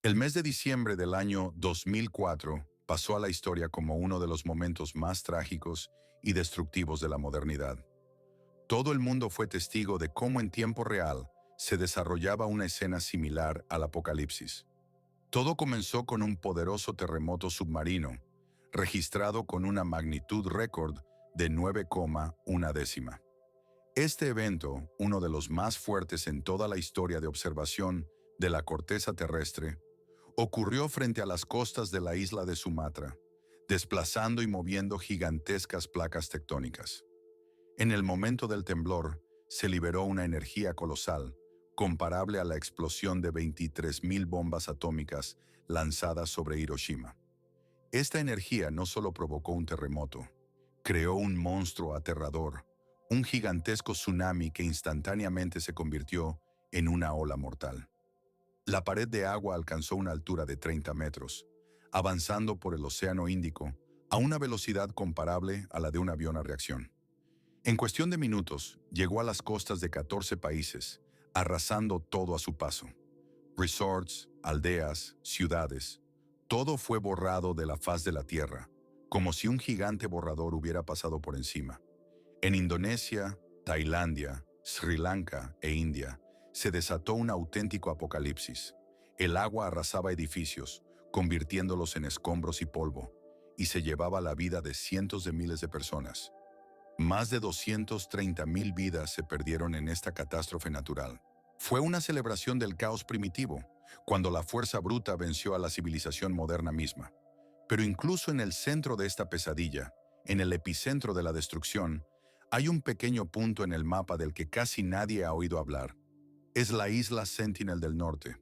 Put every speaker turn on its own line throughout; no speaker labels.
El mes de diciembre del año 2004 pasó a la historia como uno de los momentos más trágicos y destructivos de la modernidad. Todo el mundo fue testigo de cómo en tiempo real se desarrollaba una escena similar al apocalipsis. Todo comenzó con un poderoso terremoto submarino, registrado con una magnitud récord de 9,1 décima. Este evento, uno de los más fuertes en toda la historia de observación de la corteza terrestre, ocurrió frente a las costas de la isla de Sumatra, desplazando y moviendo gigantescas placas tectónicas. En el momento del temblor, se liberó una energía colosal, comparable a la explosión de 23.000 bombas atómicas lanzadas sobre Hiroshima. Esta energía no solo provocó un terremoto, creó un monstruo aterrador, un gigantesco tsunami que instantáneamente se convirtió en una ola mortal. La pared de agua alcanzó una altura de 30 metros, avanzando por el Océano Índico a una velocidad comparable a la de un avión a reacción. En cuestión de minutos, llegó a las costas de 14 países, arrasando todo a su paso. Resorts, aldeas, ciudades, todo fue borrado de la faz de la tierra, como si un gigante borrador hubiera pasado por encima. En Indonesia, Tailandia, Sri Lanka e India, se desató un auténtico apocalipsis. El agua arrasaba edificios, convirtiéndolos en escombros y polvo, y se llevaba la vida de cientos de miles de personas. Más de 230.000 vidas se perdieron en esta catástrofe natural. Fue una celebración del caos primitivo, cuando la fuerza bruta venció a la civilización moderna misma. Pero incluso en el centro de esta pesadilla, en el epicentro de la destrucción, hay un pequeño punto en el mapa del que casi nadie ha oído hablar. Es la isla Sentinel del Norte.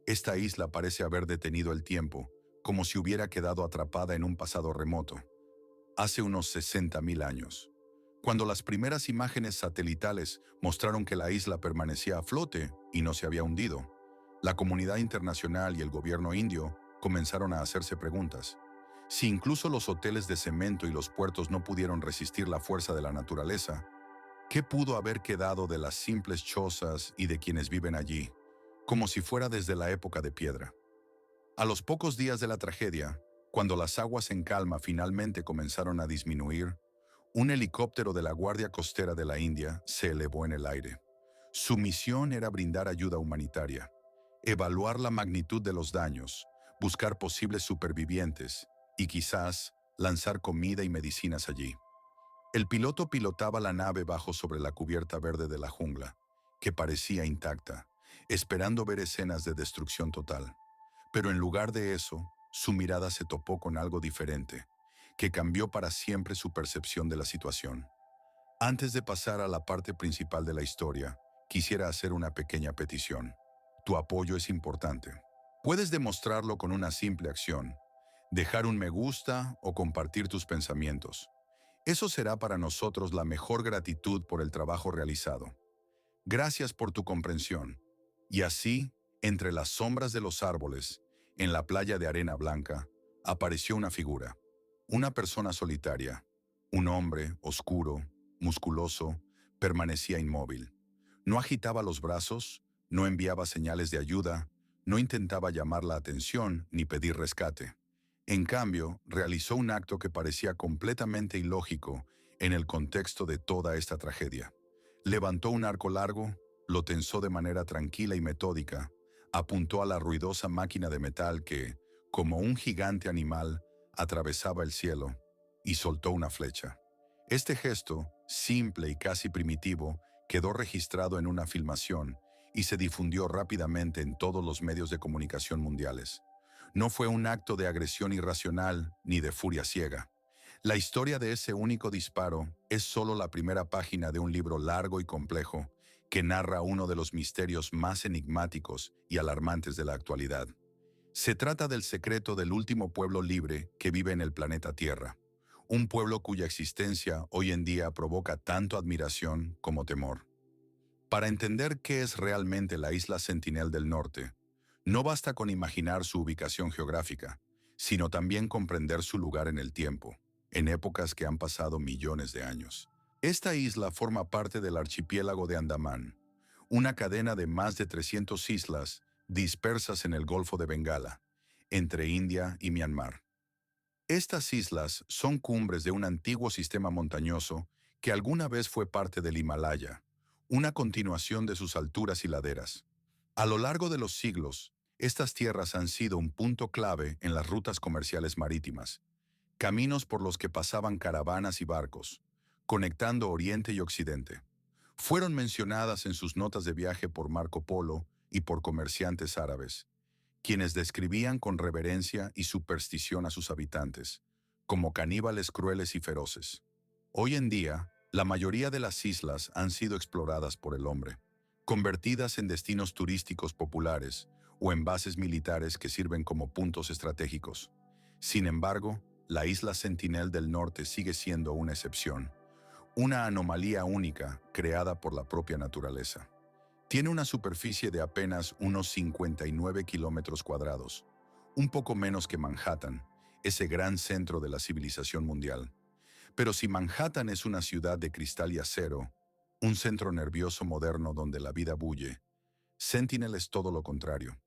Esta isla parece haber detenido el tiempo, como si hubiera quedado atrapada en un pasado remoto, hace unos 60.000 años. Cuando las primeras imágenes satelitales mostraron que la isla permanecía a flote y no se había hundido, la comunidad internacional y el gobierno indio comenzaron a hacerse preguntas. Si incluso los hoteles de cemento y los puertos no pudieron resistir la fuerza de la naturaleza, ¿qué pudo haber quedado de las simples chozas y de quienes viven allí, como si fuera desde la época de piedra? A los pocos días de la tragedia, cuando las aguas en calma finalmente comenzaron a disminuir, un helicóptero de la Guardia Costera de la India se elevó en el aire. Su misión era brindar ayuda humanitaria, evaluar la magnitud de los daños, buscar posibles supervivientes y quizás lanzar comida y medicinas allí. El piloto pilotaba la nave bajo sobre la cubierta verde de la jungla, que parecía intacta, esperando ver escenas de destrucción total. Pero en lugar de eso, su mirada se topó con algo diferente, que cambió para siempre su percepción de la situación. Antes de pasar a la parte principal de la historia, quisiera hacer una pequeña petición. Tu apoyo es importante. Puedes demostrarlo con una simple acción, dejar un me gusta o compartir tus pensamientos. Eso será para nosotros la mejor gratitud por el trabajo realizado. Gracias por tu comprensión. Y así, entre las sombras de los árboles, en la playa de arena blanca, apareció una figura. Una persona solitaria. Un hombre, oscuro, musculoso, permanecía inmóvil. No agitaba los brazos, no enviaba señales de ayuda, no intentaba llamar la atención ni pedir rescate. En cambio, realizó un acto que parecía completamente ilógico en el contexto de toda esta tragedia. Levantó un arco largo, lo tensó de manera tranquila y metódica, apuntó a la ruidosa máquina de metal que, como un gigante animal, atravesaba el cielo y soltó una flecha. Este gesto, simple y casi primitivo, quedó registrado en una filmación y se difundió rápidamente en todos los medios de comunicación mundiales. No fue un acto de agresión irracional ni de furia ciega. La historia de ese único disparo es solo la primera página de un libro largo y complejo que narra uno de los misterios más enigmáticos y alarmantes de la actualidad. Se trata del secreto del último pueblo libre que vive en el planeta Tierra, un pueblo cuya existencia hoy en día provoca tanto admiración como temor. Para entender qué es realmente la isla Sentinel del Norte, no basta con imaginar su ubicación geográfica, sino también comprender su lugar en el tiempo, en épocas que han pasado millones de años. Esta isla forma parte del archipiélago de Andamán, una cadena de más de 300 islas dispersas en el Golfo de Bengala, entre India y Myanmar. Estas islas son cumbres de un antiguo sistema montañoso que alguna vez fue parte del Himalaya, una continuación de sus alturas y laderas. A lo largo de los siglos, estas tierras han sido un punto clave en las rutas comerciales marítimas, caminos por los que pasaban caravanas y barcos, conectando Oriente y Occidente. Fueron mencionadas en sus notas de viaje por Marco Polo y por comerciantes árabes, quienes describían con reverencia y superstición a sus habitantes, como caníbales crueles y feroces. Hoy en día, la mayoría de las islas han sido exploradas por el hombre, convertidas en destinos turísticos populares o en bases militares que sirven como puntos estratégicos. Sin embargo, la isla Sentinel del Norte sigue siendo una excepción, una anomalía única creada por la propia naturaleza. Tiene una superficie de apenas unos 59 kilómetros cuadrados, un poco menos que Manhattan, ese gran centro de la civilización mundial. Pero si Manhattan es una ciudad de cristal y acero, un centro nervioso moderno donde la vida bulle, Sentinel es todo lo contrario.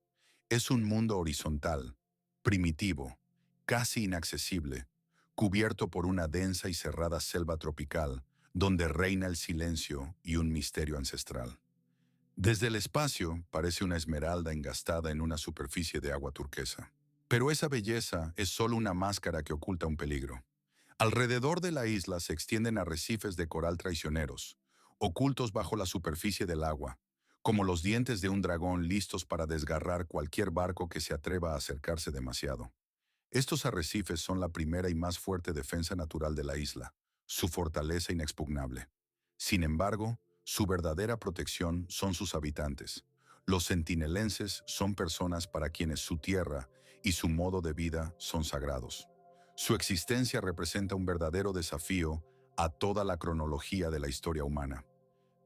Es un mundo horizontal, primitivo, casi inaccesible, cubierto por una densa y cerrada selva tropical, donde reina el silencio y un misterio ancestral. Desde el espacio parece una esmeralda engastada en una superficie de agua turquesa. Pero esa belleza es solo una máscara que oculta un peligro. Alrededor de la isla se extienden arrecifes de coral traicioneros, ocultos bajo la superficie del agua, como los dientes de un dragón listos para desgarrar cualquier barco que se atreva a acercarse demasiado. Estos arrecifes son la primera y más fuerte defensa natural de la isla, su fortaleza inexpugnable. Sin embargo, su verdadera protección son sus habitantes. Los centinelenses son personas para quienes su tierra y su modo de vida son sagrados. Su existencia representa un verdadero desafío a toda la cronología de la historia humana.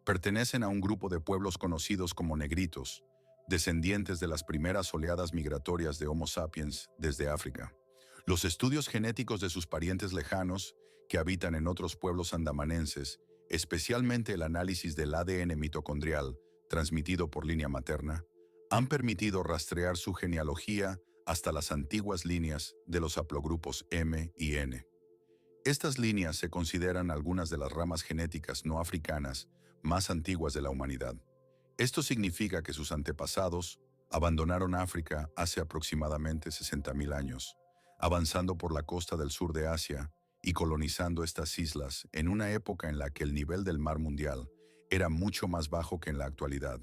Pertenecen a un grupo de pueblos conocidos como negritos, descendientes de las primeras oleadas migratorias de Homo sapiens desde África. Los estudios genéticos de sus parientes lejanos, que habitan en otros pueblos andamanenses, especialmente el análisis del ADN mitocondrial, transmitido por línea materna, han permitido rastrear su genealogía hasta las antiguas líneas de los haplogrupos M y N. Estas líneas se consideran algunas de las ramas genéticas no africanas más antiguas de la humanidad. Esto significa que sus antepasados abandonaron África hace aproximadamente 60.000 años, avanzando por la costa del sur de Asia y colonizando estas islas en una época en la que el nivel del mar mundial era mucho más bajo que en la actualidad,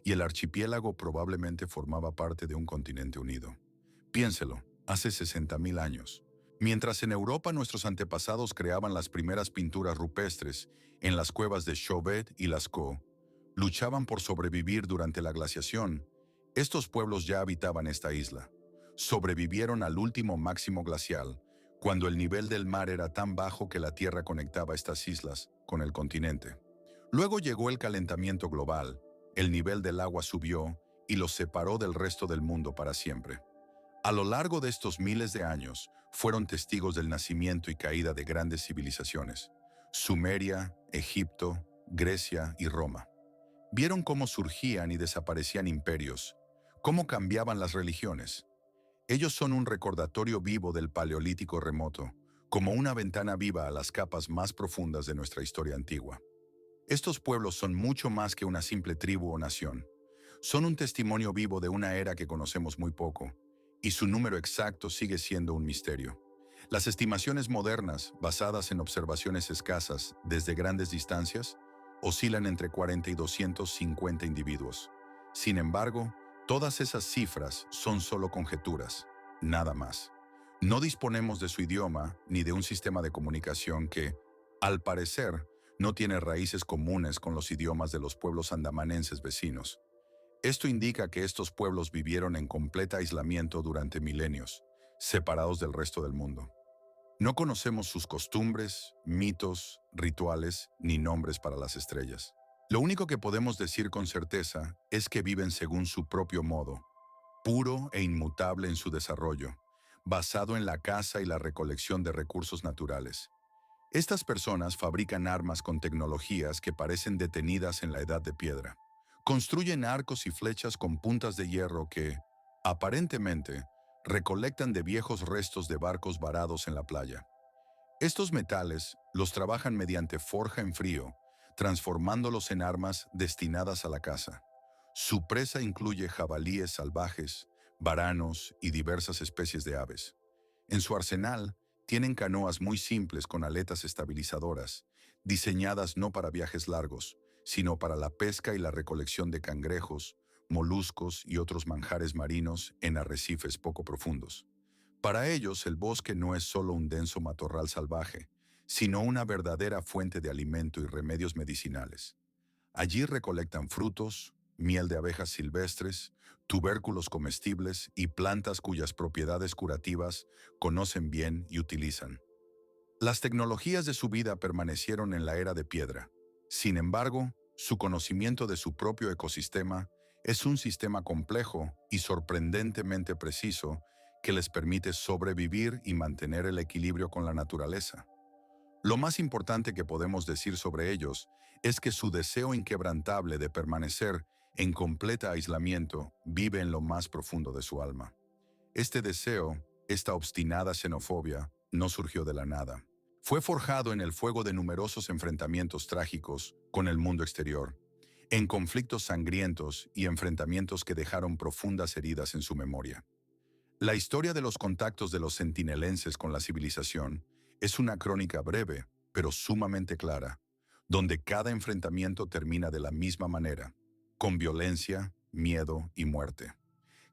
y el archipiélago probablemente formaba parte de un continente unido. Piénselo, hace 60.000 años. Mientras en Europa nuestros antepasados creaban las primeras pinturas rupestres en las cuevas de Chauvet y Lascaux, luchaban por sobrevivir durante la glaciación, estos pueblos ya habitaban esta isla. Sobrevivieron al último máximo glacial, cuando el nivel del mar era tan bajo que la Tierra conectaba estas islas con el continente. Luego llegó el calentamiento global, el nivel del agua subió y los separó del resto del mundo para siempre. A lo largo de estos miles de años, fueron testigos del nacimiento y caída de grandes civilizaciones: Sumeria, Egipto, Grecia y Roma. Vieron cómo surgían y desaparecían imperios, cómo cambiaban las religiones. Ellos son un recordatorio vivo del Paleolítico remoto, como una ventana viva a las capas más profundas de nuestra historia antigua. Estos pueblos son mucho más que una simple tribu o nación. Son un testimonio vivo de una era que conocemos muy poco, y su número exacto sigue siendo un misterio. Las estimaciones modernas, basadas en observaciones escasas desde grandes distancias, oscilan entre 40 y 250 individuos. Sin embargo, todas esas cifras son solo conjeturas, nada más. No disponemos de su idioma ni de un sistema de comunicación que, al parecer, no tiene raíces comunes con los idiomas de los pueblos andamanenses vecinos. Esto indica que estos pueblos vivieron en completo aislamiento durante milenios, separados del resto del mundo. No conocemos sus costumbres, mitos, rituales ni nombres para las estrellas. Lo único que podemos decir con certeza es que viven según su propio modo, puro e inmutable en su desarrollo, basado en la caza y la recolección de recursos naturales. Estas personas fabrican armas con tecnologías que parecen detenidas en la edad de piedra, Construyen arcos y flechas con puntas de hierro que, aparentemente, recolectan de viejos restos de barcos varados en la playa. Estos metales los trabajan mediante forja en frío, transformándolos en armas destinadas a la caza. Su presa incluye jabalíes salvajes, varanos y diversas especies de aves. En su arsenal, tienen canoas muy simples con aletas estabilizadoras, diseñadas no para viajes largos, sino para la pesca y la recolección de cangrejos, moluscos y otros manjares marinos en arrecifes poco profundos. Para ellos, el bosque no es solo un denso matorral salvaje, sino una verdadera fuente de alimento y remedios medicinales. Allí recolectan frutos, miel de abejas silvestres, tubérculos comestibles y plantas cuyas propiedades curativas conocen bien y utilizan. Las tecnologías de su vida permanecieron en la era de piedra. Sin embargo, su conocimiento de su propio ecosistema es un sistema complejo y sorprendentemente preciso que les permite sobrevivir y mantener el equilibrio con la naturaleza. Lo más importante que podemos decir sobre ellos es que su deseo inquebrantable de permanecer en completa aislamiento vive en lo más profundo de su alma. Este deseo, esta obstinada xenofobia, no surgió de la nada. Fue forjado en el fuego de numerosos enfrentamientos trágicos con el mundo exterior, en conflictos sangrientos y enfrentamientos que dejaron profundas heridas en su memoria. La historia de los contactos de los centinelenses con la civilización es una crónica breve, pero sumamente clara, donde cada enfrentamiento termina de la misma manera, con violencia, miedo y muerte.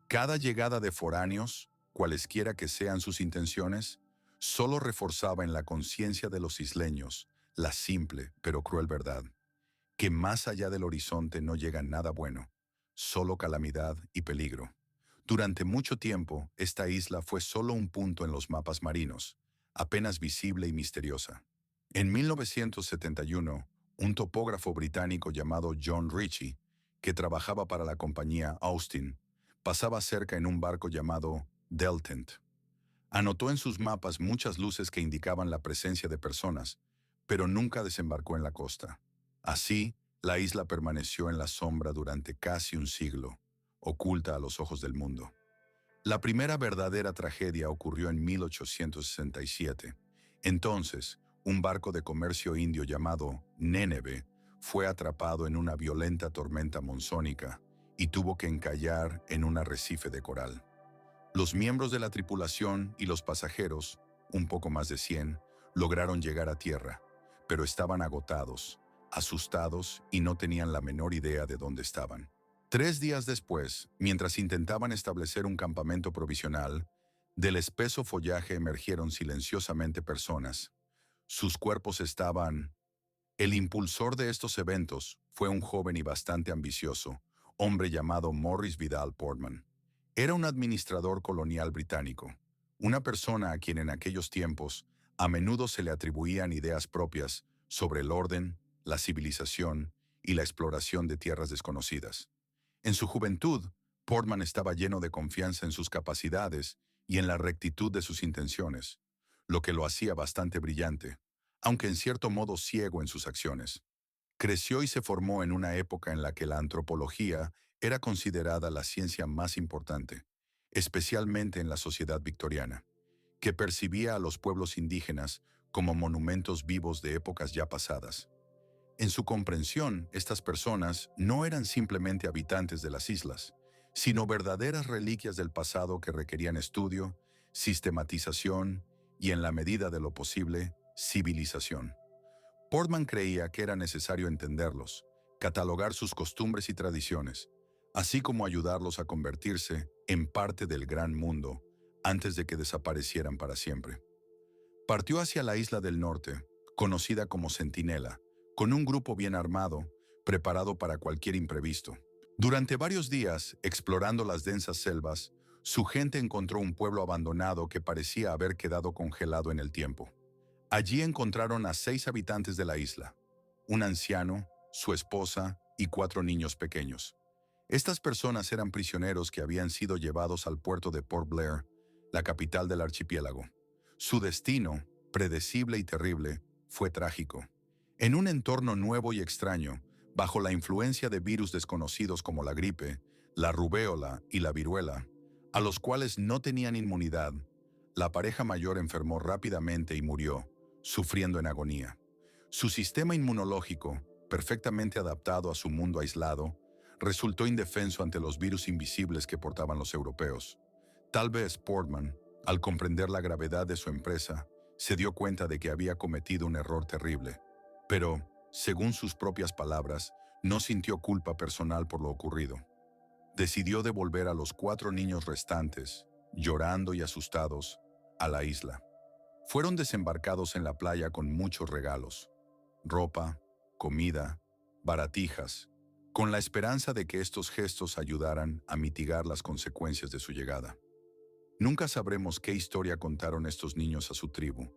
Cada llegada de foráneos, cualesquiera que sean sus intenciones, solo reforzaba en la conciencia de los isleños la simple pero cruel verdad, que más allá del horizonte no llega nada bueno, solo calamidad y peligro. Durante mucho tiempo, esta isla fue solo un punto en los mapas marinos, apenas visible y misteriosa. En 1971, un topógrafo británico llamado John Ritchie, que trabajaba para la compañía Austin, pasaba cerca en un barco llamado Deltent. Anotó en sus mapas muchas luces que indicaban la presencia de personas, pero nunca desembarcó en la costa. Así, la isla permaneció en la sombra durante casi un siglo, oculta a los ojos del mundo. La primera verdadera tragedia ocurrió en 1867. Entonces, un barco de comercio indio llamado Néneve fue atrapado en una violenta tormenta monzónica y tuvo que encallar en un arrecife de coral. Los miembros de la tripulación y los pasajeros, un poco más de 100, lograron llegar a tierra, pero estaban agotados, asustados y no tenían la menor idea de dónde estaban. 3 días después, mientras intentaban establecer un campamento provisional, del espeso follaje emergieron silenciosamente personas. Sus cuerpos estaban... El impulsor de estos eventos fue un joven y bastante ambicioso, hombre llamado Morris Vidal Portman. Era un administrador colonial británico, una persona a quien en aquellos tiempos a menudo se le atribuían ideas propias sobre el orden, la civilización y la exploración de tierras desconocidas. En su juventud, Portman estaba lleno de confianza en sus capacidades y en la rectitud de sus intenciones, lo que lo hacía bastante brillante, aunque en cierto modo ciego en sus acciones. Creció y se formó en una época en la que la antropología era considerada la ciencia más importante, especialmente en la sociedad victoriana, que percibía a los pueblos indígenas como monumentos vivos de épocas ya pasadas. En su comprensión, estas personas no eran simplemente habitantes de las islas, sino verdaderas reliquias del pasado que requerían estudio, sistematización y, en la medida de lo posible, civilización. Portman creía que era necesario entenderlos, catalogar sus costumbres y tradiciones, así como ayudarlos a convertirse en parte del gran mundo antes de que desaparecieran para siempre. Partió hacia la isla del norte, conocida como Centinela, con un grupo bien armado, preparado para cualquier imprevisto. Durante varios días, explorando las densas selvas, su gente encontró un pueblo abandonado que parecía haber quedado congelado en el tiempo. Allí encontraron a 6 habitantes de la isla, un anciano, su esposa y 4 niños pequeños. Estas personas eran prisioneros que habían sido llevados al puerto de Port Blair, la capital del archipiélago. Su destino, predecible y terrible, fue trágico. En un entorno nuevo y extraño, bajo la influencia de virus desconocidos como la gripe, la rubéola y la viruela, a los cuales no tenían inmunidad. La pareja mayor enfermó rápidamente y murió, sufriendo en agonía. Su sistema inmunológico, perfectamente adaptado a su mundo aislado, resultó indefenso ante los virus invisibles que portaban los europeos. Tal vez Portman, al comprender la gravedad de su empresa, se dio cuenta de que había cometido un error terrible, pero, según sus propias palabras, no sintió culpa personal por lo ocurrido. Decidió devolver a los 4 niños restantes, llorando y asustados, a la isla. Fueron desembarcados en la playa con muchos regalos, ropa, comida, baratijas, con la esperanza de que estos gestos ayudaran a mitigar las consecuencias de su llegada. Nunca sabremos qué historia contaron estos niños a su tribu,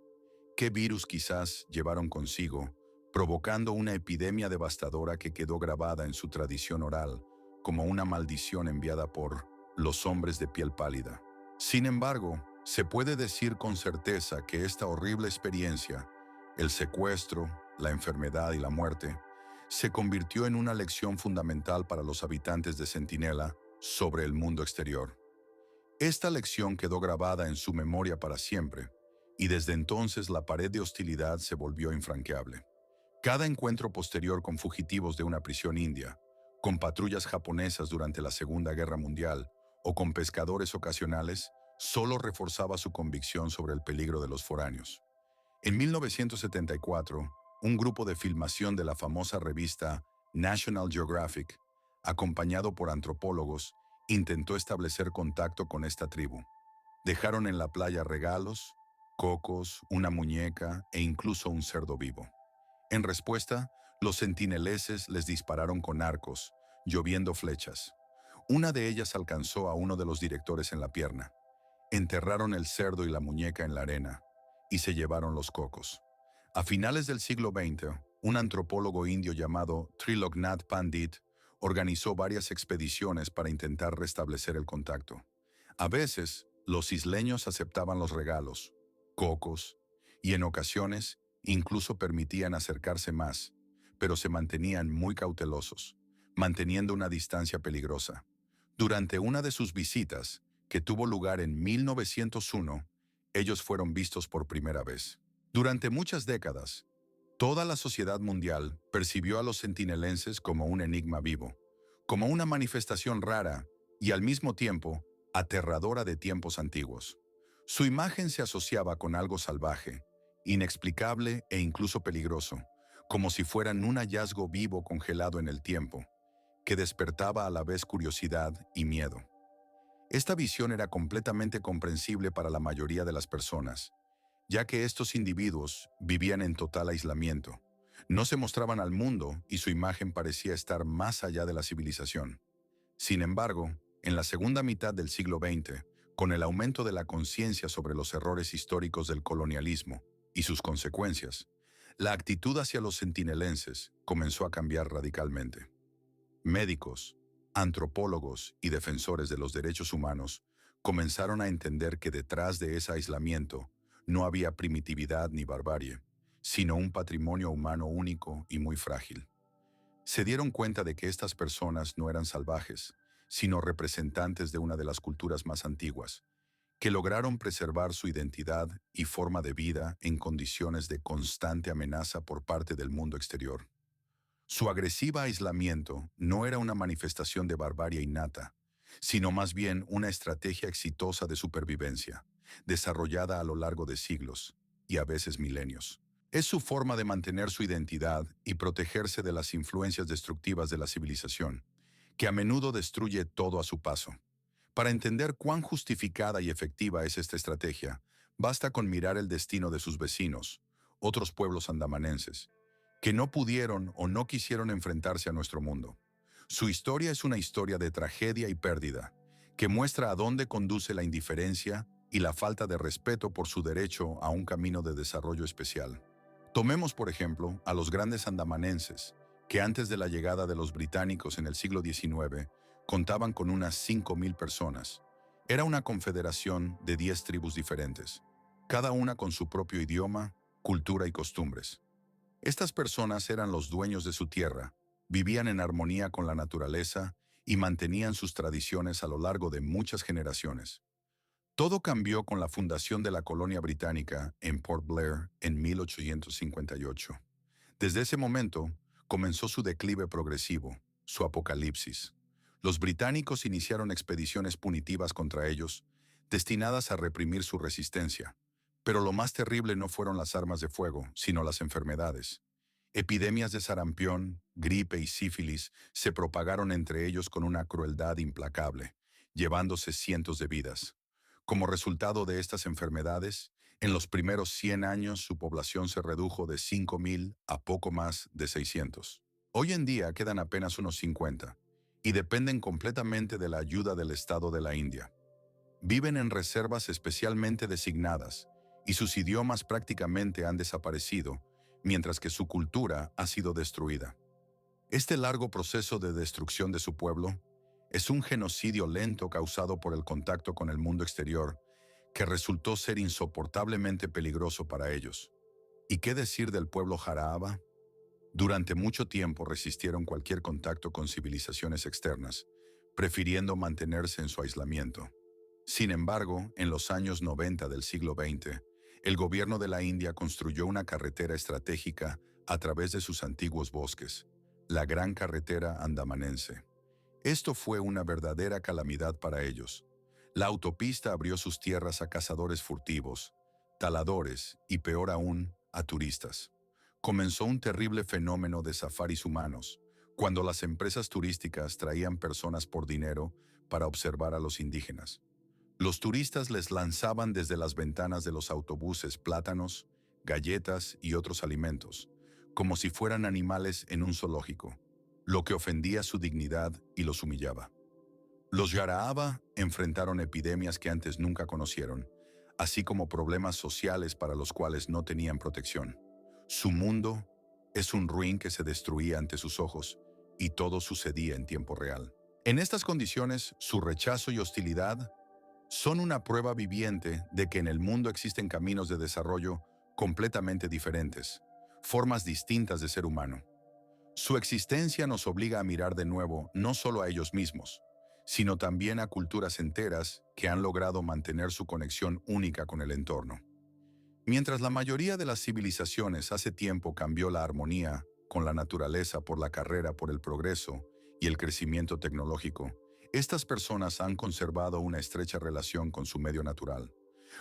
qué virus quizás llevaron consigo, provocando una epidemia devastadora que quedó grabada en su tradición oral como una maldición enviada por los hombres de piel pálida. Sin embargo, se puede decir con certeza que esta horrible experiencia, el secuestro, la enfermedad y la muerte, se convirtió en una lección fundamental para los habitantes de Centinela sobre el mundo exterior. Esta lección quedó grabada en su memoria para siempre, y desde entonces la pared de hostilidad se volvió infranqueable. Cada encuentro posterior con fugitivos de una prisión india, con patrullas japonesas durante la Segunda Guerra Mundial o con pescadores ocasionales, solo reforzaba su convicción sobre el peligro de los foráneos. En 1974, un grupo de filmación de la famosa revista National Geographic, acompañado por antropólogos, intentó establecer contacto con esta tribu. Dejaron en la playa regalos, cocos, una muñeca e incluso un cerdo vivo. En respuesta, los centineleses les dispararon con arcos, lloviendo flechas. Una de ellas alcanzó a uno de los directores en la pierna. Enterraron el cerdo y la muñeca en la arena y se llevaron los cocos. A finales del siglo XX, un antropólogo indio llamado Triloknath Pandit organizó varias expediciones para intentar restablecer el contacto. A veces, los isleños aceptaban los regalos, cocos, y en ocasiones incluso permitían acercarse más, pero se mantenían muy cautelosos, manteniendo una distancia peligrosa. Durante una de sus visitas, que tuvo lugar en 1901, ellos fueron vistos por primera vez. Durante muchas décadas, toda la sociedad mundial percibió a los centinelenses como un enigma vivo, como una manifestación rara y al mismo tiempo aterradora de tiempos antiguos. Su imagen se asociaba con algo salvaje, inexplicable e incluso peligroso, como si fueran un hallazgo vivo congelado en el tiempo, que despertaba a la vez curiosidad y miedo. Esta visión era completamente comprensible para la mayoría de las personas, ya que estos individuos vivían en total aislamiento, no se mostraban al mundo y su imagen parecía estar más allá de la civilización. Sin embargo, en la segunda mitad del siglo XX, con el aumento de la conciencia sobre los errores históricos del colonialismo y sus consecuencias, la actitud hacia los centinelenses comenzó a cambiar radicalmente. Médicos, antropólogos y defensores de los derechos humanos comenzaron a entender que detrás de ese aislamiento no había primitividad ni barbarie, sino un patrimonio humano único y muy frágil. Se dieron cuenta de que estas personas no eran salvajes, sino representantes de una de las culturas más antiguas, que lograron preservar su identidad y forma de vida en condiciones de constante amenaza por parte del mundo exterior. Su agresivo aislamiento no era una manifestación de barbarie innata, sino más bien una estrategia exitosa de supervivencia, desarrollada a lo largo de siglos y a veces milenios. Es su forma de mantener su identidad y protegerse de las influencias destructivas de la civilización, que a menudo destruye todo a su paso. Para entender cuán justificada y efectiva es esta estrategia, basta con mirar el destino de sus vecinos, otros pueblos andamanenses, que no pudieron o no quisieron enfrentarse a nuestro mundo. Su historia es una historia de tragedia y pérdida, que muestra a dónde conduce la indiferencia y la falta de respeto por su derecho a un camino de desarrollo especial. Tomemos, por ejemplo, a los grandes andamanenses, que antes de la llegada de los británicos en el siglo XIX, contaban con unas 5.000 personas. Era una confederación de 10 tribus diferentes, cada una con su propio idioma, cultura y costumbres. Estas personas eran los dueños de su tierra vivían en armonía con la naturaleza y mantenían sus tradiciones a lo largo de muchas generaciones. Todo cambió con la fundación de la colonia británica en Port Blair en 1858. Desde ese momento, comenzó su declive progresivo, su apocalipsis. Los británicos iniciaron expediciones punitivas contra ellos, destinadas a reprimir su resistencia. Pero lo más terrible no fueron las armas de fuego, sino las enfermedades. Epidemias de sarampión, gripe y sífilis se propagaron entre ellos con una crueldad implacable, llevándose cientos de vidas. Como resultado de estas enfermedades, en los primeros 100 años su población se redujo de 5.000 a poco más de 600. Hoy en día quedan apenas unos 50 y dependen completamente de la ayuda del Estado de la India. Viven en reservas especialmente designadas y sus idiomas prácticamente han desaparecido, mientras que su cultura ha sido destruida. Este largo proceso de destrucción de su pueblo es un genocidio lento causado por el contacto con el mundo exterior que resultó ser insoportablemente peligroso para ellos. ¿Y qué decir del pueblo Jaraba? Durante mucho tiempo resistieron cualquier contacto con civilizaciones externas, prefiriendo mantenerse en su aislamiento. Sin embargo, en los años 90 del siglo XX, el gobierno de la India construyó una carretera estratégica a través de sus antiguos bosques, la Gran Carretera Andamanense. Esto fue una verdadera calamidad para ellos. La autopista abrió sus tierras a cazadores furtivos, taladores y, peor aún, a turistas. Comenzó un terrible fenómeno de safaris humanos, cuando las empresas turísticas traían personas por dinero para observar a los indígenas. Los turistas les lanzaban desde las ventanas de los autobuses plátanos, galletas y otros alimentos, como si fueran animales en un zoológico, lo que ofendía su dignidad y los humillaba. Los Yaraaba enfrentaron epidemias que antes nunca conocieron, así como problemas sociales para los cuales no tenían protección. Su mundo es un ruin que se destruía ante sus ojos, y todo sucedía en tiempo real. En estas condiciones, su rechazo y hostilidad son una prueba viviente de que en el mundo existen caminos de desarrollo completamente diferentes, formas distintas de ser humano. Su existencia nos obliga a mirar de nuevo no solo a ellos mismos, sino también a culturas enteras que han logrado mantener su conexión única con el entorno. Mientras la mayoría de las civilizaciones hace tiempo cambió la armonía con la naturaleza por la carrera por el progreso y el crecimiento tecnológico, estas personas han conservado una estrecha relación con su medio natural,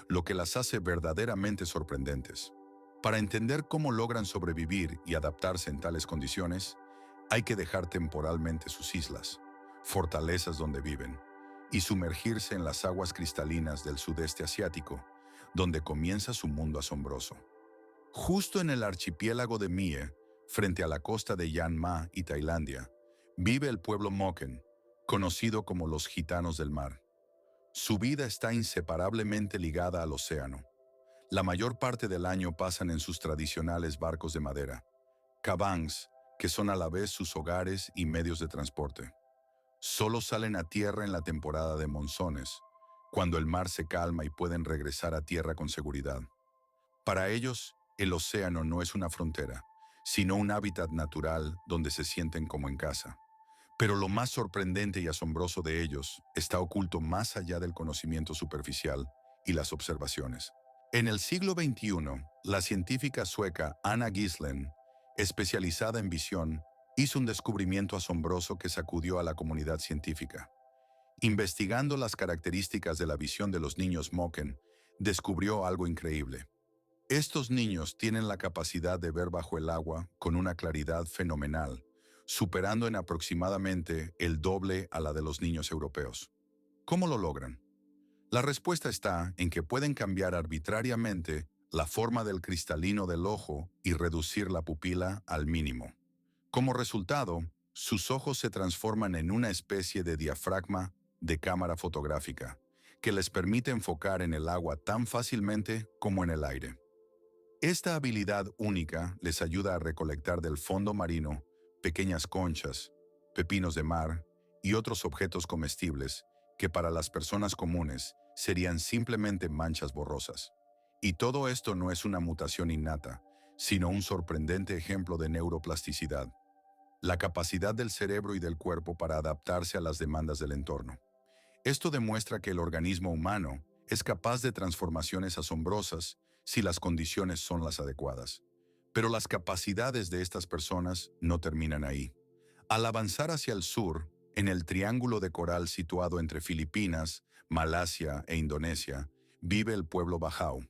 lo que las hace verdaderamente sorprendentes. Para entender cómo logran sobrevivir y adaptarse en tales condiciones, hay que dejar temporalmente sus islas, fortalezas donde viven, y sumergirse en las aguas cristalinas del sudeste asiático, donde comienza su mundo asombroso. Justo en el archipiélago de Mie, frente a la costa de Jan Ma y Tailandia, vive el pueblo Moken, conocido como los gitanos del mar. Su vida está inseparablemente ligada al océano. La mayor parte del año pasan en sus tradicionales barcos de madera, cabangs, que son a la vez sus hogares y medios de transporte. Solo salen a tierra en la temporada de monzones, cuando el mar se calma y pueden regresar a tierra con seguridad. Para ellos, el océano no es una frontera, sino un hábitat natural donde se sienten como en casa. Pero lo más sorprendente y asombroso de ellos está oculto más allá del conocimiento superficial y las observaciones. En el siglo XXI, la científica sueca Anna Gislen, especializada en visión, hizo un descubrimiento asombroso que sacudió a la comunidad científica. Investigando las características de la visión de los niños Moken, descubrió algo increíble. Estos niños tienen la capacidad de ver bajo el agua con una claridad fenomenal, superando en aproximadamente el doble a la de los niños europeos. ¿Cómo lo logran? La respuesta está en que pueden cambiar arbitrariamente la forma del cristalino del ojo y reducir la pupila al mínimo. Como resultado, sus ojos se transforman en una especie de diafragma de cámara fotográfica, que les permite enfocar en el agua tan fácilmente como en el aire. Esta habilidad única les ayuda a recolectar del fondo marino pequeñas conchas, pepinos de mar y otros objetos comestibles que para las personas comunes serían simplemente manchas borrosas. Y todo esto no es una mutación innata, sino un sorprendente ejemplo de neuroplasticidad. la capacidad del cerebro y del cuerpo para adaptarse a las demandas del entorno. Esto demuestra que el organismo humano es capaz de transformaciones asombrosas si las condiciones son las adecuadas. Pero las capacidades de estas personas no terminan ahí. Al avanzar hacia el sur, en el triángulo de coral situado entre Filipinas, Malasia e Indonesia, vive el pueblo Bajau.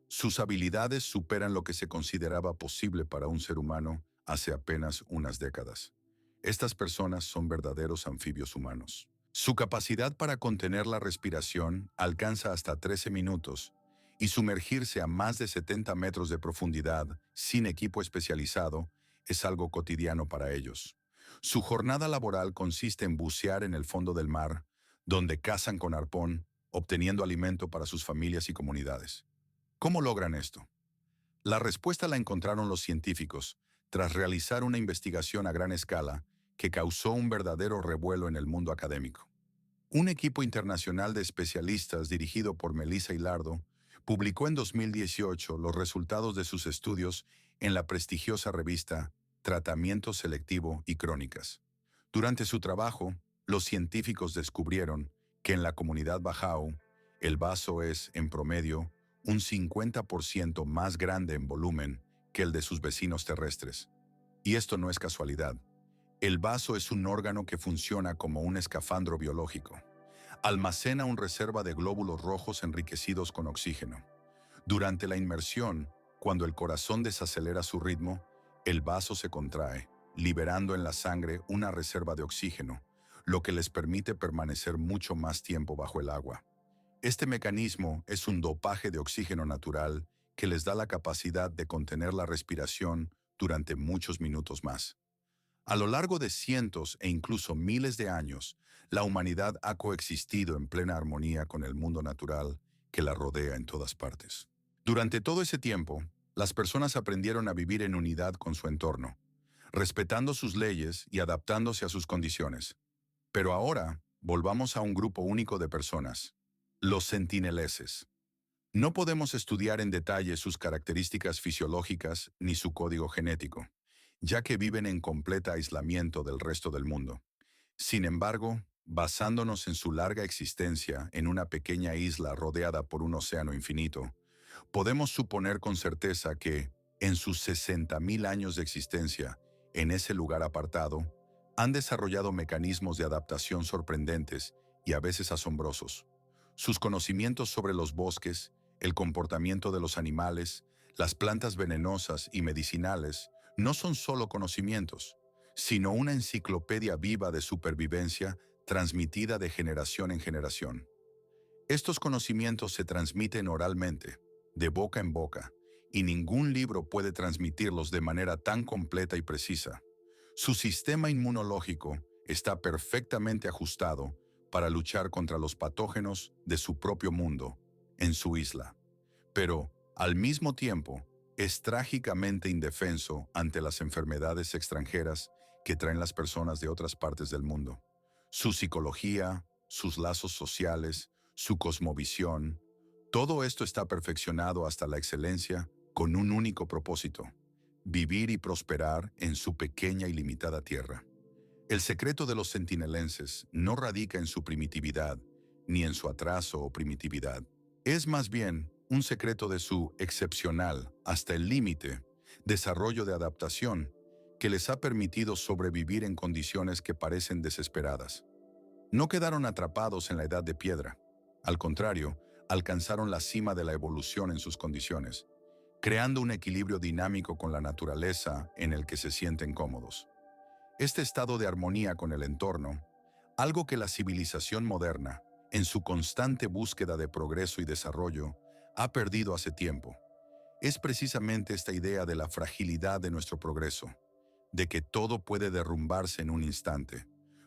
Sus habilidades superan lo que se consideraba posible para un ser humano hace apenas unas décadas. Estas personas son verdaderos anfibios humanos. Su capacidad para contener la respiración alcanza hasta 13 minutos y sumergirse a más de 70 metros de profundidad sin equipo especializado es algo cotidiano para ellos. Su jornada laboral consiste en bucear en el fondo del mar, donde cazan con arpón, obteniendo alimento para sus familias y comunidades. ¿Cómo logran esto? La respuesta la encontraron los científicos, tras realizar una investigación a gran escala que causó un verdadero revuelo en el mundo académico. Un equipo internacional de especialistas dirigido por Melissa Hilardo publicó en 2018 los resultados de sus estudios en la prestigiosa revista Tratamiento Selectivo y Crónicas. Durante su trabajo, los científicos descubrieron que en la comunidad Bajau, el vaso es, en promedio, un 50% más grande en volumen que el de sus vecinos terrestres. Y esto no es casualidad. El vaso es un órgano que funciona como un escafandro biológico. Almacena una reserva de glóbulos rojos enriquecidos con oxígeno. Durante la inmersión, cuando el corazón desacelera su ritmo, el vaso se contrae, liberando en la sangre una reserva de oxígeno, lo que les permite permanecer mucho más tiempo bajo el agua. Este mecanismo es un dopaje de oxígeno natural que les da la capacidad de contener la respiración durante muchos minutos más. A lo largo de cientos e incluso miles de años, la humanidad ha coexistido en plena armonía con el mundo natural que la rodea en todas partes. Durante todo ese tiempo, las personas aprendieron a vivir en unidad con su entorno, respetando sus leyes y adaptándose a sus condiciones. Pero ahora, volvamos a un grupo único de personas, los centineleses. No podemos estudiar en detalle sus características fisiológicas ni su código genético, ya que viven en completo aislamiento del resto del mundo. Sin embargo, basándonos en su larga existencia en una pequeña isla rodeada por un océano infinito, podemos suponer con certeza que, en sus 60.000 años de existencia, en ese lugar apartado, han desarrollado mecanismos de adaptación sorprendentes y a veces asombrosos. Sus conocimientos sobre los bosques, el comportamiento de los animales, las plantas venenosas y medicinales no son solo conocimientos, sino una enciclopedia viva de supervivencia transmitida de generación en generación. Estos conocimientos se transmiten oralmente, de boca en boca, y ningún libro puede transmitirlos de manera tan completa y precisa. Su sistema inmunológico está perfectamente ajustado para luchar contra los patógenos de su propio mundo, en su isla. Pero, al mismo tiempo, es trágicamente indefenso ante las enfermedades extranjeras que traen las personas de otras partes del mundo. Su psicología, sus lazos sociales, su cosmovisión, todo esto está perfeccionado hasta la excelencia con un único propósito: vivir y prosperar en su pequeña y limitada tierra. El secreto de los centinelenses no radica en su primitividad, ni en su atraso o primitividad. Es más bien un secreto de su excepcional, hasta el límite, desarrollo de adaptación que les ha permitido sobrevivir en condiciones que parecen desesperadas. No quedaron atrapados en la edad de piedra. Al contrario, alcanzaron la cima de la evolución en sus condiciones, creando un equilibrio dinámico con la naturaleza en el que se sienten cómodos. Este estado de armonía con el entorno, algo que la civilización moderna, en su constante búsqueda de progreso y desarrollo, ha perdido hace tiempo. Es precisamente esta idea de la fragilidad de nuestro progreso, de que todo puede derrumbarse en un instante,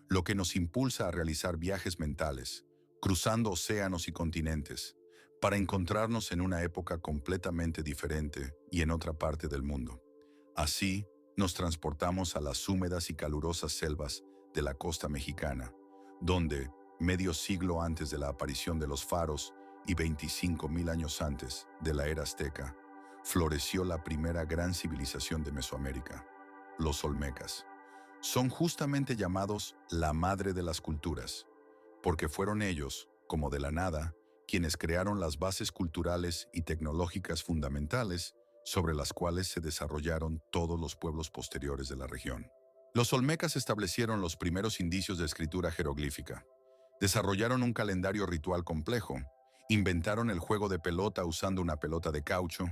lo que nos impulsa a realizar viajes mentales, cruzando océanos y continentes, para encontrarnos en una época completamente diferente y en otra parte del mundo. Así, nos transportamos a las húmedas y calurosas selvas de la costa mexicana, donde, medio siglo antes de la aparición de los faros y 25.000 años antes de la era azteca, floreció la primera gran civilización de Mesoamérica, los olmecas. Son justamente llamados la madre de las culturas, porque fueron ellos, como de la nada, quienes crearon las bases culturales y tecnológicas fundamentales sobre las cuales se desarrollaron todos los pueblos posteriores de la región. Los olmecas establecieron los primeros indicios de escritura jeroglífica, desarrollaron un calendario ritual complejo, inventaron el juego de pelota usando una pelota de caucho,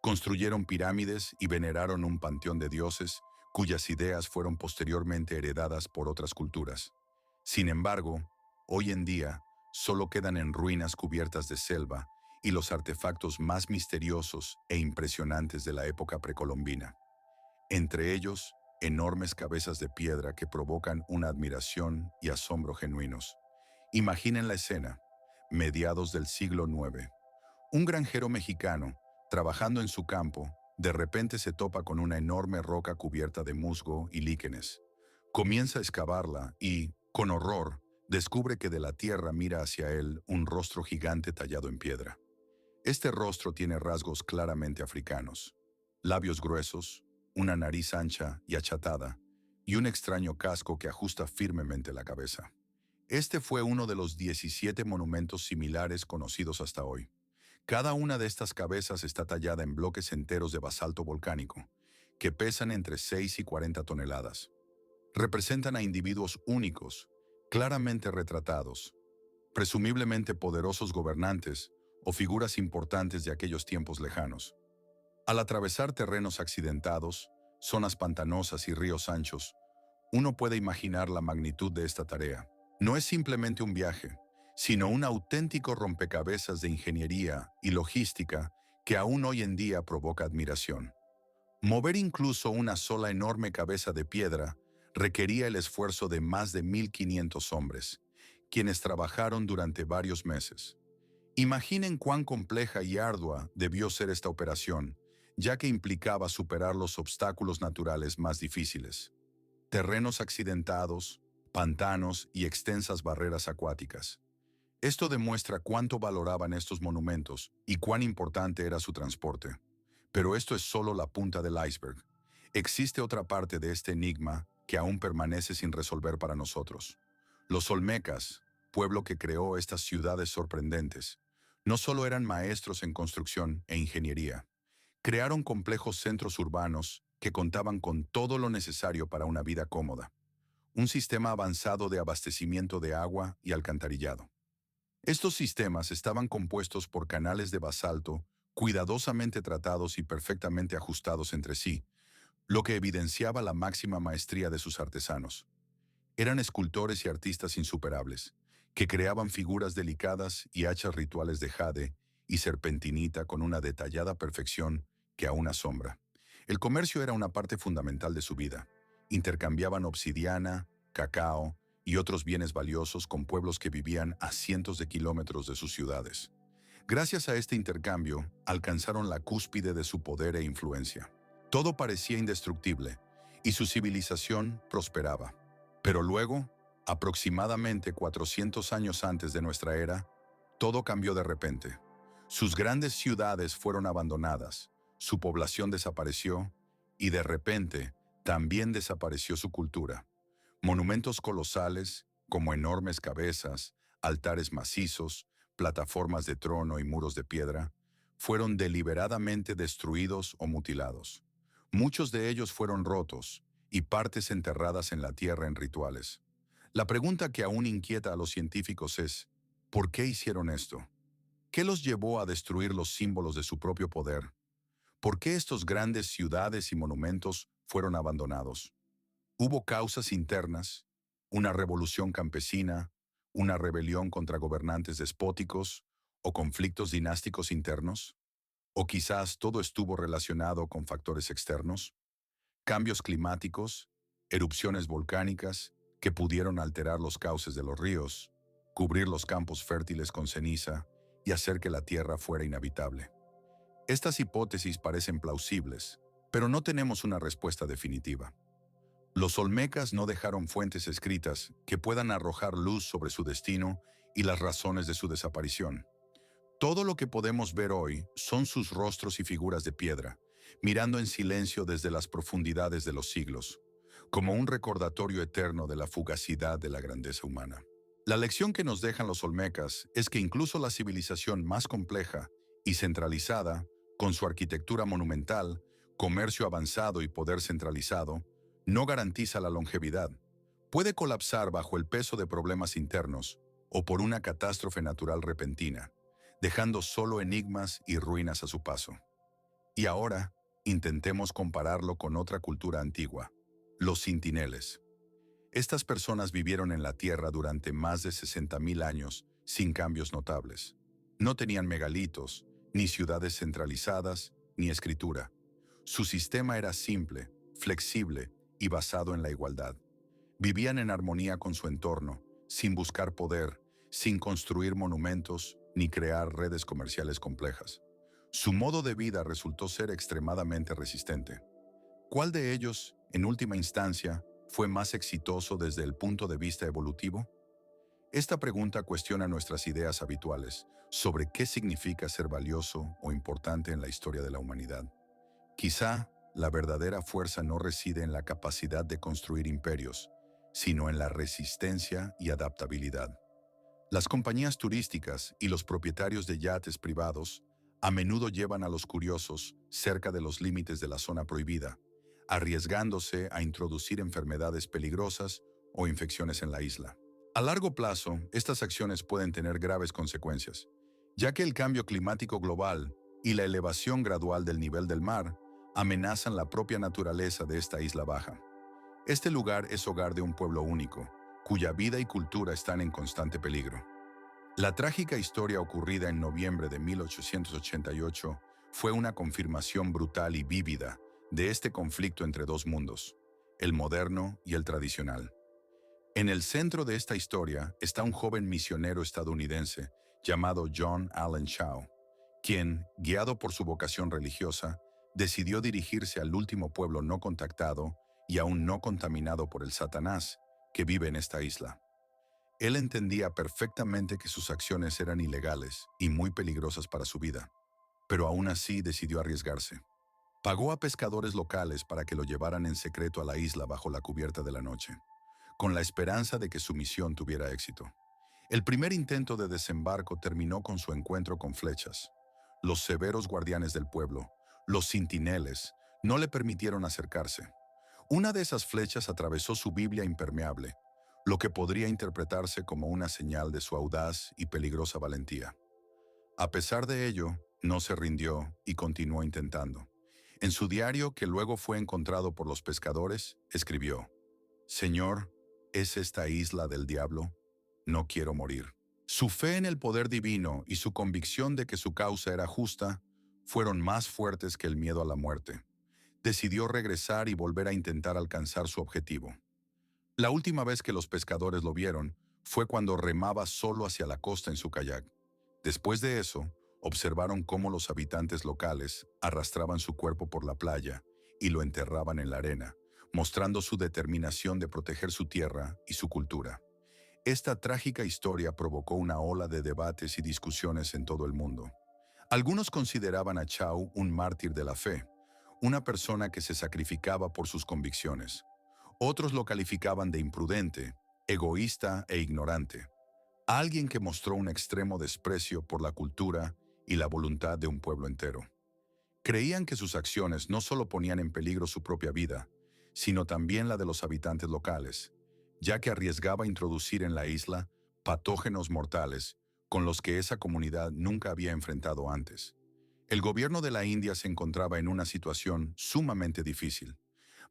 construyeron pirámides y veneraron un panteón de dioses cuyas ideas fueron posteriormente heredadas por otras culturas. Sin embargo, hoy en día, solo quedan en ruinas cubiertas de selva y los artefactos más misteriosos e impresionantes de la época precolombina. Entre ellos, enormes cabezas de piedra que provocan una admiración y asombro genuinos. Imaginen la escena, mediados del siglo IX. Un granjero mexicano, trabajando en su campo, de repente se topa con una enorme roca cubierta de musgo y líquenes. Comienza a excavarla y, con horror, descubre que de la tierra mira hacia él un rostro gigante tallado en piedra. Este rostro tiene rasgos claramente africanos, labios gruesos, una nariz ancha y achatada, y un extraño casco que ajusta firmemente la cabeza. Este fue uno de los 17 monumentos similares conocidos hasta hoy. Cada una de estas cabezas está tallada en bloques enteros de basalto volcánico, que pesan entre 6 y 40 toneladas. Representan a individuos únicos, claramente retratados, presumiblemente poderosos gobernantes o figuras importantes de aquellos tiempos lejanos. Al atravesar terrenos accidentados, zonas pantanosas y ríos anchos, uno puede imaginar la magnitud de esta tarea. No es simplemente un viaje, sino un auténtico rompecabezas de ingeniería y logística que aún hoy en día provoca admiración. Mover incluso una sola enorme cabeza de piedra requería el esfuerzo de más de 1.500 hombres, quienes trabajaron durante varios meses. Imaginen cuán compleja y ardua debió ser esta operación, ya que implicaba superar los obstáculos naturales más difíciles. Terrenos accidentados, pantanos y extensas barreras acuáticas. Esto demuestra cuánto valoraban estos monumentos y cuán importante era su transporte. Pero esto es solo la punta del iceberg. Existe otra parte de este enigma que aún permanece sin resolver para nosotros. Los olmecas, pueblo que creó estas ciudades sorprendentes, no solo eran maestros en construcción e ingeniería, crearon complejos centros urbanos que contaban con todo lo necesario para una vida cómoda. Un sistema avanzado de abastecimiento de agua y alcantarillado. Estos sistemas estaban compuestos por canales de basalto cuidadosamente tratados y perfectamente ajustados entre sí, lo que evidenciaba la máxima maestría de sus artesanos. Eran escultores y artistas insuperables, que creaban figuras delicadas y hachas rituales de jade y serpentinita con una detallada perfección que aún asombra. El comercio era una parte fundamental de su vida. Intercambiaban obsidiana, cacao y otros bienes valiosos con pueblos que vivían a cientos de kilómetros de sus ciudades. Gracias a este intercambio, alcanzaron la cúspide de su poder e influencia. Todo parecía indestructible, y su civilización prosperaba. Pero luego, aproximadamente 400 años antes de nuestra era, todo cambió de repente. Sus grandes ciudades fueron abandonadas, su población desapareció, y de repente, también desapareció su cultura. Monumentos colosales, como enormes cabezas, altares macizos, plataformas de trono y muros de piedra, fueron deliberadamente destruidos o mutilados. Muchos de ellos fueron rotos y partes enterradas en la tierra en rituales. La pregunta que aún inquieta a los científicos es, ¿por qué hicieron esto? ¿Qué los llevó a destruir los símbolos de su propio poder? ¿Por qué estos grandes ciudades y monumentos fueron abandonados? ¿Hubo causas internas, una revolución campesina, una rebelión contra gobernantes despóticos o conflictos dinásticos internos? ¿O quizás todo estuvo relacionado con factores externos? Cambios climáticos, erupciones volcánicas que pudieron alterar los cauces de los ríos, cubrir los campos fértiles con ceniza y hacer que la tierra fuera inhabitable. Estas hipótesis parecen plausibles, pero no tenemos una respuesta definitiva. Los olmecas no dejaron fuentes escritas que puedan arrojar luz sobre su destino y las razones de su desaparición. Todo lo que podemos ver hoy son sus rostros y figuras de piedra, mirando en silencio desde las profundidades de los siglos, como un recordatorio eterno de la fugacidad de la grandeza humana. La lección que nos dejan los olmecas es que incluso la civilización más compleja y centralizada, con su arquitectura monumental, comercio avanzado y poder centralizado, no garantiza la longevidad. Puede colapsar bajo el peso de problemas internos o por una catástrofe natural repentina, dejando solo enigmas y ruinas a su paso. Y ahora, intentemos compararlo con otra cultura antigua, los centineles. Estas personas vivieron en la Tierra durante más de 60.000 años sin cambios notables. No tenían megalitos, ni ciudades centralizadas, ni escritura. Su sistema era simple, flexible y basado en la igualdad. Vivían en armonía con su entorno, sin buscar poder, sin construir monumentos ni crear redes comerciales complejas. Su modo de vida resultó ser extremadamente resistente. ¿Cuál de ellos, en última instancia, fue más exitoso desde el punto de vista evolutivo? Esta pregunta cuestiona nuestras ideas habituales sobre qué significa ser valioso o importante en la historia de la humanidad. Quizá la verdadera fuerza no reside en la capacidad de construir imperios, sino en la resistencia y adaptabilidad. Las compañías turísticas y los propietarios de yates privados a menudo llevan a los curiosos cerca de los límites de la zona prohibida, arriesgándose a introducir enfermedades peligrosas o infecciones en la isla. A largo plazo, estas acciones pueden tener graves consecuencias, ya que el cambio climático global y la elevación gradual del nivel del mar amenazan la propia naturaleza de esta isla baja. Este lugar es hogar de un pueblo único, cuya vida y cultura están en constante peligro. La trágica historia ocurrida en noviembre de 1888 fue una confirmación brutal y vívida de este conflicto entre dos mundos, el moderno y el tradicional. En el centro de esta historia está un joven misionero estadounidense llamado John Allen Shaw, quien, guiado por su vocación religiosa, decidió dirigirse al último pueblo no contactado y aún no contaminado por el Satanás que vive en esta isla. Él entendía perfectamente que sus acciones eran ilegales y muy peligrosas para su vida, pero aún así decidió arriesgarse. Pagó a pescadores locales para que lo llevaran en secreto a la isla bajo la cubierta de la noche, con la esperanza de que su misión tuviera éxito. El primer intento de desembarco terminó con su encuentro con flechas. Los severos guardianes del pueblo, los centineles, no le permitieron acercarse. Una de esas flechas atravesó su Biblia impermeable, lo que podría interpretarse como una señal de su audaz y peligrosa valentía. A pesar de ello, no se rindió y continuó intentando. En su diario, que luego fue encontrado por los pescadores, escribió: «Señor, ¿es esta isla del diablo? No quiero morir». Su fe en el poder divino y su convicción de que su causa era justa fueron más fuertes que el miedo a la muerte. Decidió regresar y volver a intentar alcanzar su objetivo. La última vez que los pescadores lo vieron fue cuando remaba solo hacia la costa en su kayak. Después de eso, observaron cómo los habitantes locales arrastraban su cuerpo por la playa y lo enterraban en la arena, mostrando su determinación de proteger su tierra y su cultura. Esta trágica historia provocó una ola de debates y discusiones en todo el mundo. Algunos consideraban a Chau un mártir de la fe, una persona que se sacrificaba por sus convicciones. Otros lo calificaban de imprudente, egoísta e ignorante, alguien que mostró un extremo desprecio por la cultura y la voluntad de un pueblo entero. Creían que sus acciones no solo ponían en peligro su propia vida, sino también la de los habitantes locales, ya que arriesgaba introducir en la isla patógenos mortales con los que esa comunidad nunca había enfrentado antes. El gobierno de la India se encontraba en una situación sumamente difícil.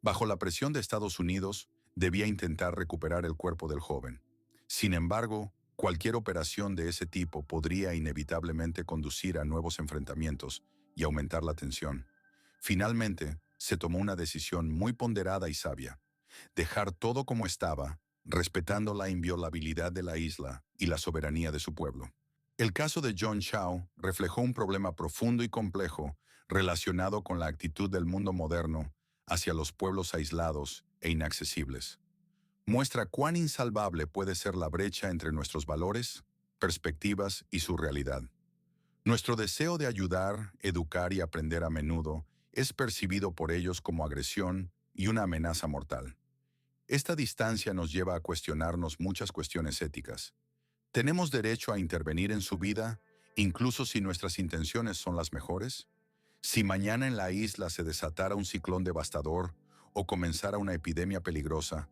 Bajo la presión de Estados Unidos, debía intentar recuperar el cuerpo del joven. Sin embargo, cualquier operación de ese tipo podría inevitablemente conducir a nuevos enfrentamientos y aumentar la tensión. Finalmente, se tomó una decisión muy ponderada y sabia: dejar todo como estaba, respetando la inviolabilidad de la isla y la soberanía de su pueblo. El caso de John Shaw reflejó un problema profundo y complejo relacionado con la actitud del mundo moderno hacia los pueblos aislados e inaccesibles. Muestra cuán insalvable puede ser la brecha entre nuestros valores, perspectivas y su realidad. Nuestro deseo de ayudar, educar y aprender a menudo es percibido por ellos como agresión y una amenaza mortal. Esta distancia nos lleva a cuestionarnos muchas cuestiones éticas. ¿Tenemos derecho a intervenir en su vida, incluso si nuestras intenciones son las mejores? Si mañana en la isla se desatara un ciclón devastador o comenzara una epidemia peligrosa,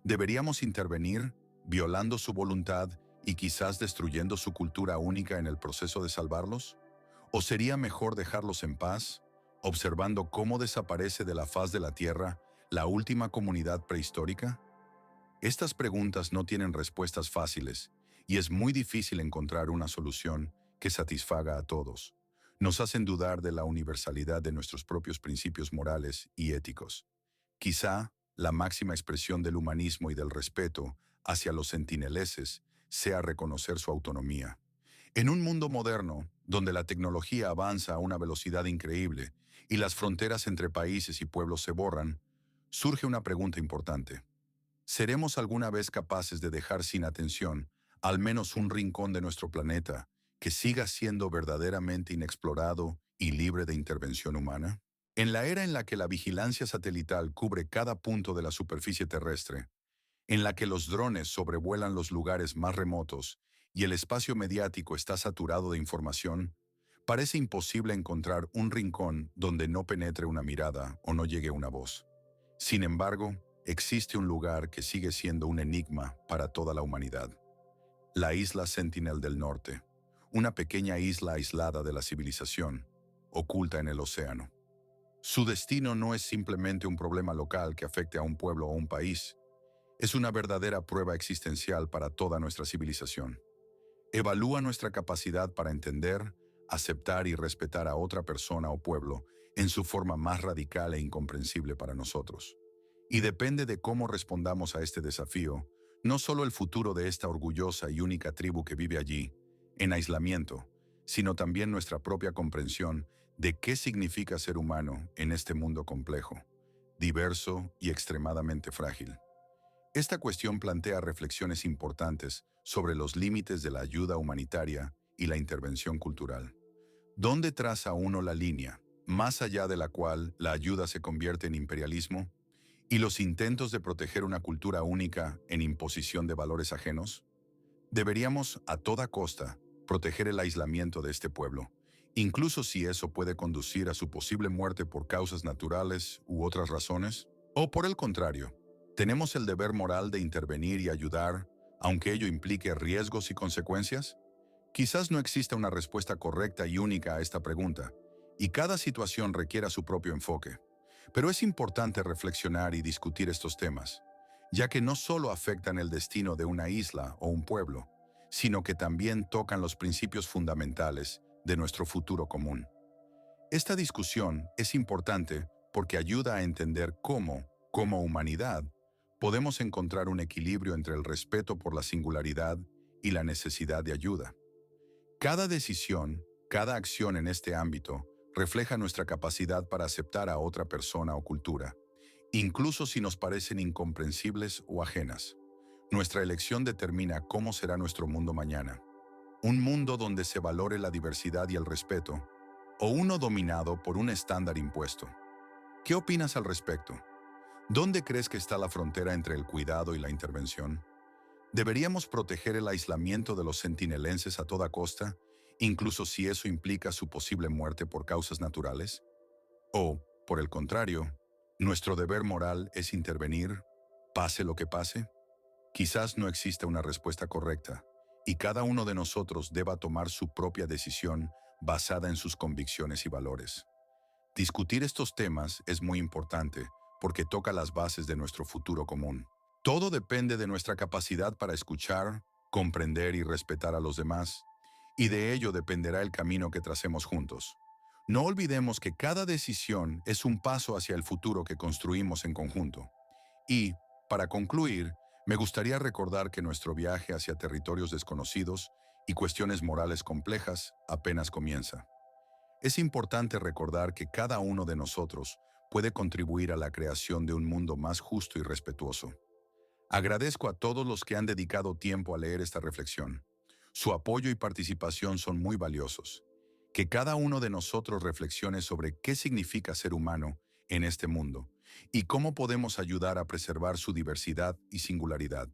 ¿deberíamos intervenir, violando su voluntad y quizás destruyendo su cultura única en el proceso de salvarlos? ¿O sería mejor dejarlos en paz, observando cómo desaparece de la faz de la Tierra la última comunidad prehistórica? Estas preguntas no tienen respuestas fáciles y es muy difícil encontrar una solución que satisfaga a todos. Nos hacen dudar de la universalidad de nuestros propios principios morales y éticos. Quizá la máxima expresión del humanismo y del respeto hacia los centineleses sea reconocer su autonomía. En un mundo moderno, donde la tecnología avanza a una velocidad increíble y las fronteras entre países y pueblos se borran, surge una pregunta importante. ¿Seremos alguna vez capaces de dejar sin atención al menos un rincón de nuestro planeta que siga siendo verdaderamente inexplorado y libre de intervención humana? En la era en la que la vigilancia satelital cubre cada punto de la superficie terrestre, en la que los drones sobrevuelan los lugares más remotos y el espacio mediático está saturado de información, parece imposible encontrar un rincón donde no penetre una mirada o no llegue una voz. Sin embargo, existe un lugar que sigue siendo un enigma para toda la humanidad: la isla Sentinel del Norte, una pequeña isla aislada de la civilización, oculta en el océano. Su destino no es simplemente un problema local que afecte a un pueblo o un país, es una verdadera prueba existencial para toda nuestra civilización. Evalúa nuestra capacidad para entender, aceptar y respetar a otra persona o pueblo en su forma más radical e incomprensible para nosotros. Y depende de cómo respondamos a este desafío, no solo el futuro de esta orgullosa y única tribu que vive allí, en aislamiento, sino también nuestra propia comprensión de qué significa ser humano en este mundo complejo, diverso y extremadamente frágil. Esta cuestión plantea reflexiones importantes sobre los límites de la ayuda humanitaria y la intervención cultural. ¿Dónde traza uno la línea, más allá de la cual la ayuda se convierte en imperialismo, y los intentos de proteger una cultura única en imposición de valores ajenos? Deberíamos, a toda costa, proteger el aislamiento de este pueblo, incluso si eso puede conducir a su posible muerte por causas naturales u otras razones. O por el contrario, ¿tenemos el deber moral de intervenir y ayudar, aunque ello implique riesgos y consecuencias? Quizás no exista una respuesta correcta y única a esta pregunta, y cada situación requiera su propio enfoque. Pero es importante reflexionar y discutir estos temas, ya que no solo afectan el destino de una isla o un pueblo, sino que también tocan los principios fundamentales de nuestro futuro común. Esta discusión es importante porque ayuda a entender cómo, como humanidad, podemos encontrar un equilibrio entre el respeto por la singularidad y la necesidad de ayuda. Cada decisión, cada acción en este ámbito refleja nuestra capacidad para aceptar a otra persona o cultura, incluso si nos parecen incomprensibles o ajenas. Nuestra elección determina cómo será nuestro mundo mañana. Un mundo donde se valore la diversidad y el respeto, o uno dominado por un estándar impuesto. ¿Qué opinas al respecto? ¿Dónde crees que está la frontera entre el cuidado y la intervención? ¿Deberíamos proteger el aislamiento de los centinelenses a toda costa, incluso si eso implica su posible muerte por causas naturales? ¿O, por el contrario, nuestro deber moral es intervenir, pase lo que pase? Quizás no exista una respuesta correcta, y cada uno de nosotros deba tomar su propia decisión basada en sus convicciones y valores. Discutir estos temas es muy importante porque toca las bases de nuestro futuro común. Todo depende de nuestra capacidad para escuchar, comprender y respetar a los demás, y de ello dependerá el camino que tracemos juntos. No olvidemos que cada decisión es un paso hacia el futuro que construimos en conjunto. Y, para concluir, me gustaría recordar que nuestro viaje hacia territorios desconocidos y cuestiones morales complejas apenas comienza. Es importante recordar que cada uno de nosotros puede contribuir a la creación de un mundo más justo y respetuoso. Agradezco a todos los que han dedicado tiempo a leer esta reflexión. Su apoyo y participación son muy valiosos. Que cada uno de nosotros reflexione sobre qué significa ser humano en este mundo y cómo podemos ayudar a preservar su diversidad y singularidad.